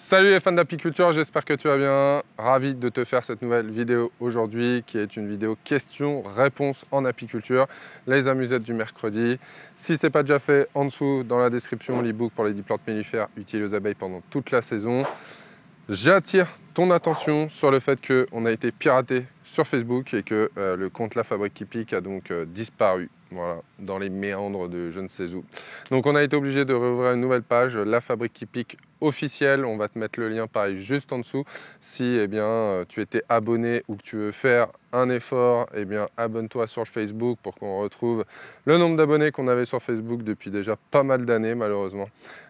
Salut les fans d'apiculture, j'espère que tu vas bien. Ravi de te faire cette nouvelle vidéo aujourd'hui qui est une vidéo questions-réponses en apiculture, les amusettes du mercredi. Si ce n'est pas déjà fait, en dessous dans la description, l'e-book pour les 10 plantes mellifères utiles aux abeilles pendant toute la saison. J'attire ton attention sur le fait qu'on a été piraté sur Facebook et que le compte La Fabrique qui pique a donc disparu. Voilà, dans les méandres de je ne sais où. Donc on a été obligé de rouvrir une nouvelle page, La Fabrique qui pique officielle. On va te mettre le lien pareil juste en dessous. Si tu étais abonné ou que tu veux faire un effort, abonne-toi sur le Facebook pour qu'on retrouve le nombre d'abonnés qu'on avait sur Facebook depuis déjà pas mal d'années malheureusement.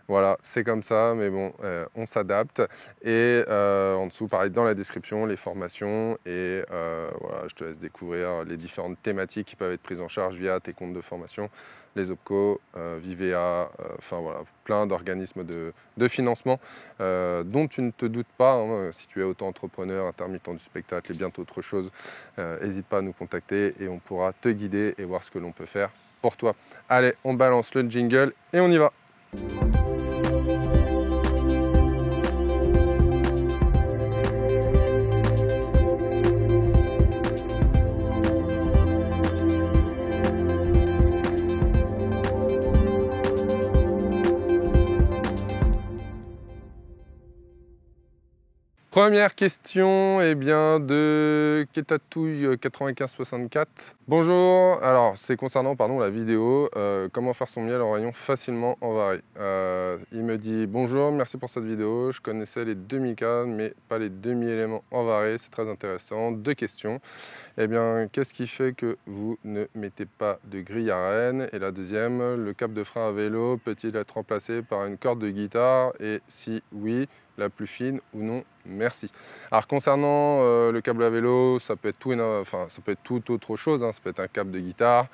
Voilà, c'est comme ça, mais bon, on s'adapte. Et en dessous, pareil, dans la description, les formations. Et voilà, je te laisse découvrir les différentes thématiques qui peuvent être prises en charge via tes comptes de formation, les OPCO, Vivea, enfin voilà, plein d'organismes de financement dont tu ne te doutes pas. Hein, si tu es auto-entrepreneur, intermittent du spectacle et bientôt autre chose, n'hésite pas à nous contacter et on pourra te guider et voir ce que l'on peut faire pour toi. Allez, on balance le jingle et on y va. Première question de Ketatouille 9564. Bonjour, alors c'est concernant la vidéo comment faire son miel en rayon facilement en varé. Il me dit bonjour, merci pour cette vidéo, je connaissais les demi-cannes mais pas les demi-éléments en varé, c'est très intéressant. Deux questions. Qu'est-ce qui fait que vous ne mettez pas de grille à renne? Et la deuxième, le câble de frein à vélo peut-il être remplacé par une corde de guitare? Et si oui, la plus fine ou non? Merci. Alors concernant le câble à vélo, ça peut être tout autre chose, hein. Ça peut être un câble de guitare,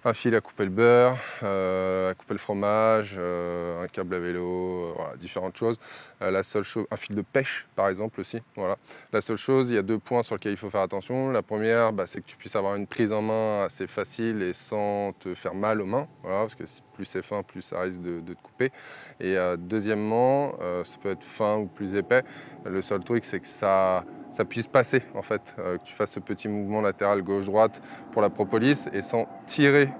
un fil à couper le beurre, à couper le fromage, un câble à vélo, voilà, différentes choses. La seule chose, un fil de pêche par exemple aussi. Voilà. La seule chose, il y a deux points sur lesquels il faut faire attention. La première, c'est que tu puisses avoir une prise en main assez facile et sans te faire mal aux mains. Voilà, parce que plus c'est fin, plus ça risque de te couper. Et deuxièmement, ça peut être fin ou plus épais. Le seul truc, c'est que ça puisse passer en fait, que tu fasses ce petit mouvement latéral gauche-droite pour la propolis et sans tirer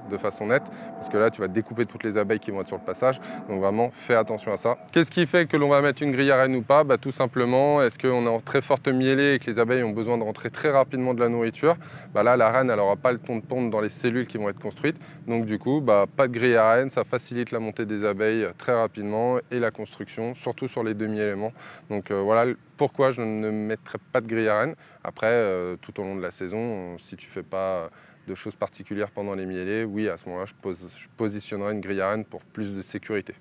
de façon nette, parce que là tu vas découper toutes les abeilles qui vont être sur le passage, donc vraiment fais attention à ça. Qu'est-ce qui fait que l'on va mettre une grille à renne ou pas? Tout simplement, est-ce qu'on est en très forte mielée et que les abeilles ont besoin de rentrer très rapidement de la nourriture? Là la reine elle n'aura pas le temps de pondre dans les cellules qui vont être construites, donc du coup pas de grille à renne, ça facilite la montée des abeilles très rapidement et la construction, surtout sur les demi-éléments. Donc voilà pourquoi je ne mettrai pas de grille à renne. Après tout au long de la saison, si tu fais pas de choses particulières pendant les mielés, oui, à ce moment-là, je positionnerai une grille à renne pour plus de sécurité.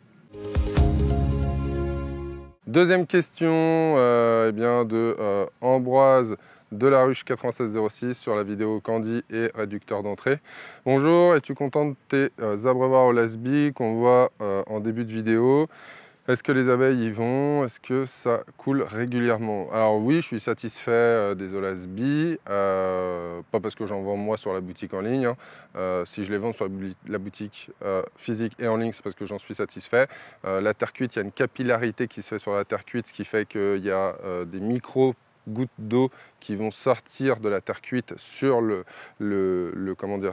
Deuxième question de Ambroise de la ruche 9606 sur la vidéo Candy et réducteur d'entrée. Bonjour, es-tu content de tes abreuvoirs au lasbi qu'on voit en début de vidéo? Est-ce que les abeilles y vont? Est-ce que ça coule régulièrement? Alors oui, je suis satisfait des Olasbi, pas parce que j'en vends moi sur la boutique en ligne. Si je les vends sur la boutique physique et en ligne, c'est parce que j'en suis satisfait. La terre cuite, il y a une capillarité qui se fait sur la terre cuite, ce qui fait qu'il y a des micro gouttes d'eau qui vont sortir de la terre cuite sur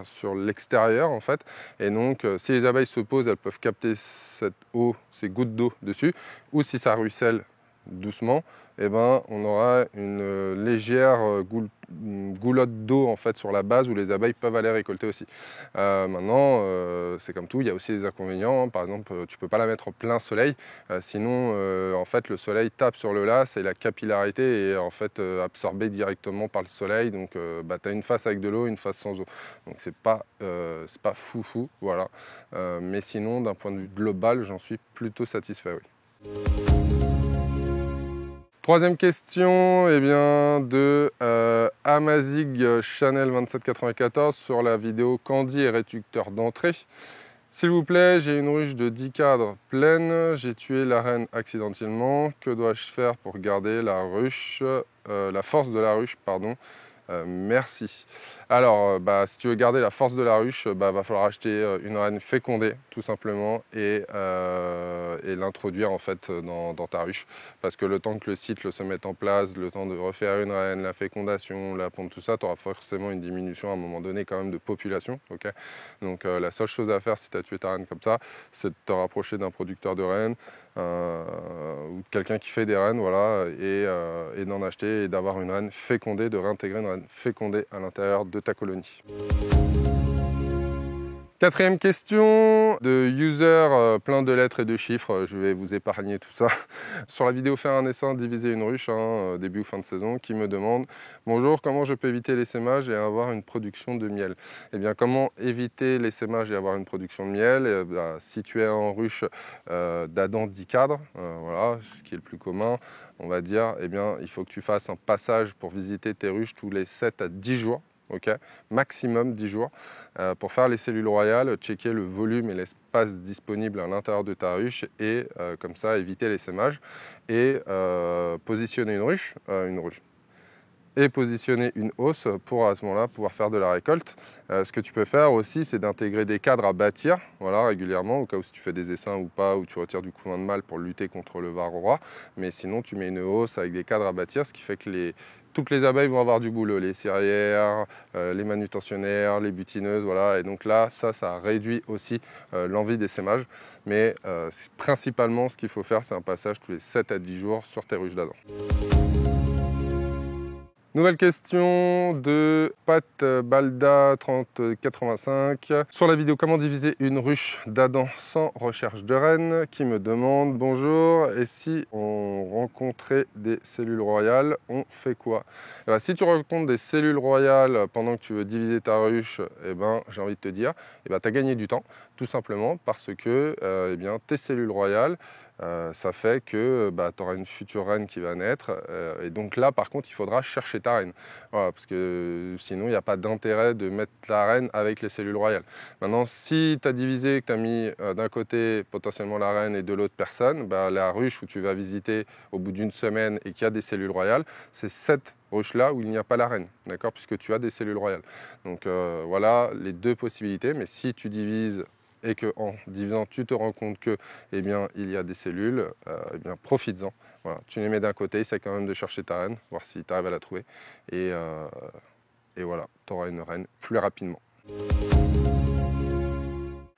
sur l'extérieur en fait, et donc si les abeilles se posent, elles peuvent capter cette eau, ces gouttes d'eau dessus, ou si ça ruisselle doucement, on aura une légère goulotte d'eau en fait sur la base où les abeilles peuvent aller récolter aussi. Maintenant, c'est comme tout, il y a aussi des inconvénients. Hein. Par exemple, tu peux pas la mettre en plein soleil, sinon en fait le soleil tape sur le las et la capillarité est en fait absorbée directement par le soleil. Donc tu as une face avec de l'eau, une face sans eau. Donc c'est pas foufou, voilà. Mais sinon, d'un point de vue global, j'en suis plutôt satisfait, oui. Troisième question de Amazig Chanel 2794 sur la vidéo Candy et réducteur d'entrée. S'il vous plaît, j'ai une ruche de 10 cadres pleine, j'ai tué la reine accidentellement. Que dois-je faire pour garder la ruche, la force de la ruche, pardon. Merci. Alors, si tu veux garder la force de la ruche, va falloir acheter une reine fécondée, tout simplement, et l'introduire en fait dans ta ruche. Parce que le temps que le cycle se mette en place, le temps de refaire une reine, la fécondation, la ponte, tout ça, tu auras forcément une diminution à un moment donné quand même de population. Okay, donc la seule chose à faire si tu as tué ta reine comme ça, c'est de te rapprocher d'un producteur de rennes ou de quelqu'un qui fait des rennes, voilà, et d'en acheter et d'avoir une reine fécondée, de réintégrer une reine fécondée à l'intérieur de ta colonie. Quatrième question de user plein de lettres et de chiffres, je vais vous épargner tout ça. Sur la vidéo faire un essaim, diviser une ruche, début ou fin de saison, qui me demande « Bonjour, comment je peux éviter l'essaimage et avoir une production de miel ?» Eh bien, comment éviter l'essaimage et avoir une production de miel? Si tu es en ruche d'Adam 10 cadres, voilà, ce qui est le plus commun, on va dire, eh bien, il faut que tu fasses un passage pour visiter tes ruches tous les 7 à 10 jours. Okay, maximum 10 jours, pour faire les cellules royales, checker le volume et l'espace disponible à l'intérieur de ta ruche et comme ça éviter l'essaimage et positionner une ruche et positionner une hausse pour à ce moment-là pouvoir faire de la récolte. Ce que tu peux faire aussi, c'est d'intégrer des cadres à bâtir, voilà, régulièrement, au cas où si tu fais des essaims ou pas, ou tu retires du couvain de mâle pour lutter contre le varroa. Mais sinon, tu mets une hausse avec des cadres à bâtir, ce qui fait que toutes les abeilles vont avoir du boulot, les cirières, les manutentionnaires, les butineuses, voilà. Et donc là, ça réduit aussi l'envie d'essaimage. Mais principalement, ce qu'il faut faire, c'est un passage tous les 7 à 10 jours sur tes ruches d'Adam. Nouvelle question de Pat Balda 3085 sur la vidéo comment diviser une ruche d'Adam sans recherche de reine, qui me demande bonjour, et si on rencontrait des cellules royales, on fait quoi? Alors, si tu rencontres des cellules royales pendant que tu veux diviser ta ruche, j'ai envie de te dire, tu as gagné du temps, tout simplement parce que tes cellules royales, ça fait que tu auras une future reine qui va naître et donc là par contre il faudra chercher ta reine, voilà, parce que sinon il n'y a pas d'intérêt de mettre la reine avec les cellules royales. Maintenant si tu as divisé, que tu as mis d'un côté potentiellement la reine et de l'autre personne, la ruche où tu vas visiter au bout d'une semaine et qu'il y a des cellules royales, c'est cette ruche là où il n'y a pas la reine, d'accord, puisque tu as des cellules royales. Donc voilà les deux possibilités, mais si tu divises et qu'en divisant, tu te rends compte que, il y a des cellules, profites-en. Voilà. Tu les mets d'un côté, essaie quand même de chercher ta reine, voir si tu arrives à la trouver. Et voilà, tu auras une reine plus rapidement.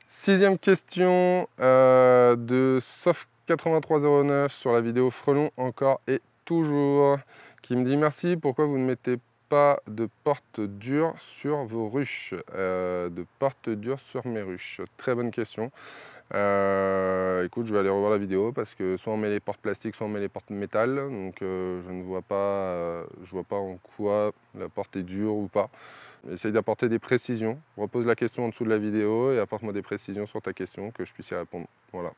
Sixième question de Sof8309 sur la vidéo Frelon encore et toujours, qui me dit merci, pourquoi vous ne mettez pas de porte dure sur vos ruches, de porte dure sur mes ruches? Très bonne question. Écoute, je vais aller revoir la vidéo parce que soit on met les portes plastiques, soit on met les portes métal. Donc je ne vois pas, je vois pas en quoi la porte est dure ou pas. Essaye d'apporter des précisions. Repose la question en dessous de la vidéo et apporte-moi des précisions sur ta question que je puisse y répondre. Voilà.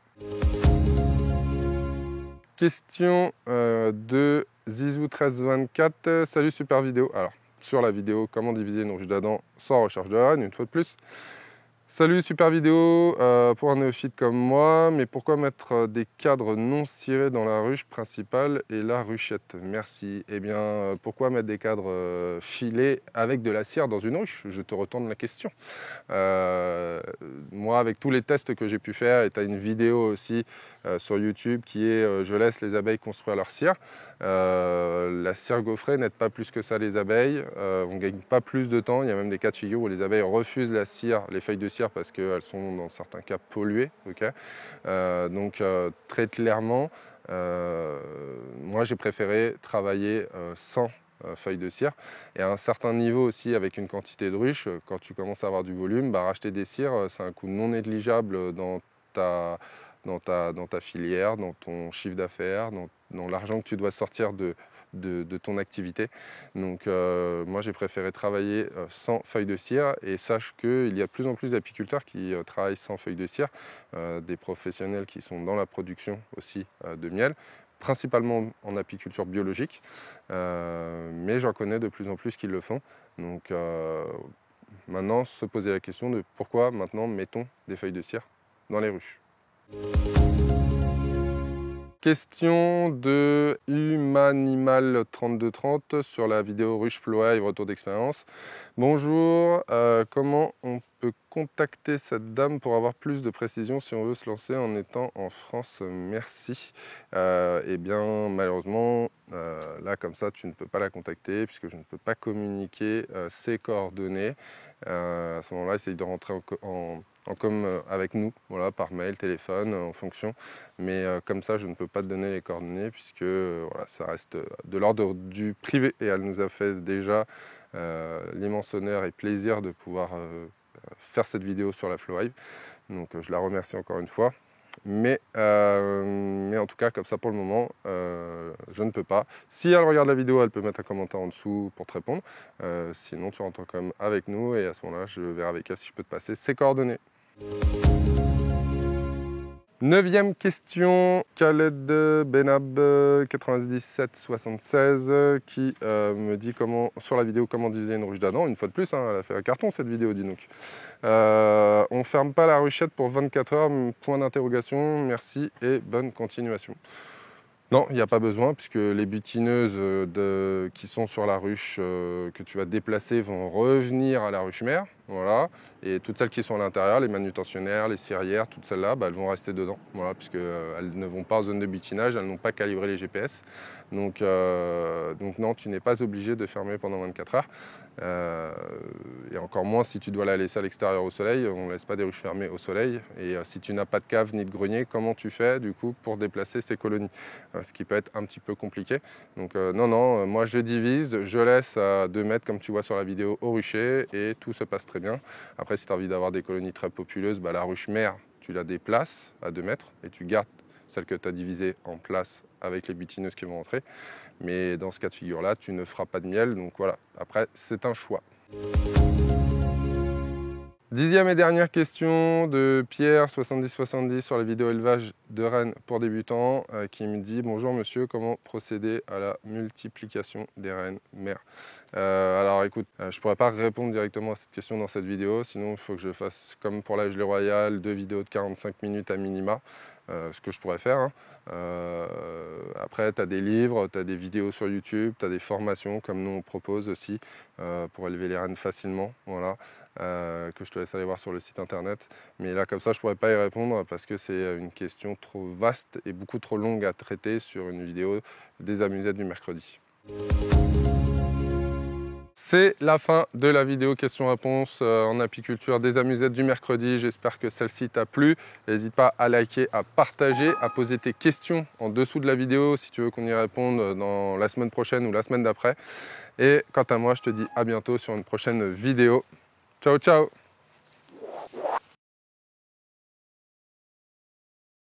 Question de Zizou1324. Salut, super vidéo. Alors, sur la vidéo, comment diviser une ruche d'Adam sans recherche de reine, une fois de plus. Salut, super vidéo pour un néophyte comme moi, mais pourquoi mettre des cadres non cirés dans la ruche principale et la ruchette? Merci. Eh bien, pourquoi mettre des cadres filés avec de la cire dans une ruche? Je te retourne la question. Moi, avec tous les tests que j'ai pu faire, et tu as une vidéo aussi sur YouTube qui est je laisse les abeilles construire leur cire. La cire gaufrée n'aide pas plus que ça les abeilles, on ne gagne pas plus de temps. Il y a même des cas de figure où les abeilles refusent la cire, les feuilles de cire, parce qu'elles sont dans certains cas polluées. Okay, donc très clairement, moi j'ai préféré travailler sans feuilles de cire, et à un certain niveau aussi avec une quantité de ruches. Quand tu commences à avoir du volume, racheter des cires, c'est un coût non négligeable dans ta filière, dans ton chiffre d'affaires, dans l'argent que tu dois sortir de ton activité. Donc moi j'ai préféré travailler sans feuilles de cire, et sache qu'il y a de plus en plus d'apiculteurs qui travaillent sans feuilles de cire, des professionnels qui sont dans la production aussi de miel, principalement en apiculture biologique, mais j'en connais de plus en plus qui le font. Donc maintenant se poser la question de pourquoi maintenant mettons des feuilles de cire dans les ruches. Question de Humanimal3230 sur la vidéo ruche Flow Hive retour d'expérience. Bonjour, comment on peut contacter cette dame pour avoir plus de précision si on veut se lancer en étant en France? Merci. Eh bien, malheureusement, là comme ça, tu ne peux pas la contacter puisque je ne peux pas communiquer ses coordonnées. À ce moment-là, essaye de rentrer en com avec nous, voilà, par mail, téléphone, en fonction. Mais comme ça, je ne peux pas te donner les coordonnées puisque voilà, ça reste de l'ordre du privé. Et elle nous a fait déjà l'immense honneur et plaisir de pouvoir faire cette vidéo sur la Flow Hive. Donc je la remercie encore une fois. Mais en tout cas, comme ça pour le moment, je ne peux pas. Si elle regarde la vidéo, elle peut mettre un commentaire en dessous pour te répondre. Sinon, tu rentres quand même avec nous et à ce moment-là, je verrai avec elle si je peux te passer ses coordonnées. 9e question, Khaled Benab 9776 qui me dit comment, sur la vidéo comment diviser une ruche d'Adam. Une fois de plus, hein, elle a fait un carton cette vidéo, dis donc. On ferme pas la ruchette pour 24 heures, point d'interrogation, merci et bonne continuation. Non, il n'y a pas besoin puisque les butineuses qui sont sur la ruche que tu vas déplacer vont revenir à la ruche mère. Voilà. Et toutes celles qui sont à l'intérieur, les manutentionnaires, les cirières, toutes celles-là, elles vont rester dedans. Voilà, puisqu'elles ne vont pas en zone de butinage, elles n'ont pas calibré les GPS. Donc non, tu n'es pas obligé de fermer pendant 24 heures. Et encore moins si tu dois la laisser à l'extérieur au soleil. On ne laisse pas des ruches fermées au soleil. Et si tu n'as pas de cave ni de grenier, comment tu fais du coup pour déplacer ces colonies? Ce qui peut être un petit peu compliqué. Donc non, moi je divise, je laisse à 2 mètres comme tu vois sur la vidéo au rucher et tout se passe très bien. Après si tu as envie d'avoir des colonies très populeuses, la ruche mère tu la déplaces à 2 mètres et tu gardes celle que tu as divisée en place avec les butineuses qui vont entrer. Mais dans ce cas de figure-là, tu ne feras pas de miel. Donc voilà, après, c'est un choix. 10e et dernière question de Pierre 7070 sur la vidéo élevage de rennes pour débutants qui me dit: bonjour monsieur, comment procéder à la multiplication des rennes mères? Alors écoute, je ne pourrais pas répondre directement à cette question dans cette vidéo, sinon il faut que je fasse comme pour la gelée royale, 2 vidéos de 45 minutes à minima, ce que je pourrais faire. Hein. Après, tu as des livres, tu as des vidéos sur YouTube, tu as des formations comme nous on propose aussi pour élever les rennes facilement. Voilà. Que je te laisse aller voir sur le site internet. Mais là, comme ça, je ne pourrais pas y répondre parce que c'est une question trop vaste et beaucoup trop longue à traiter sur une vidéo des amusettes du mercredi. C'est la fin de la vidéo questions-réponses en apiculture des amusettes du mercredi. J'espère que celle-ci t'a plu. N'hésite pas à liker, à partager, à poser tes questions en dessous de la vidéo si tu veux qu'on y réponde dans la semaine prochaine ou la semaine d'après. Et quant à moi, je te dis à bientôt sur une prochaine vidéo. Ciao, ciao!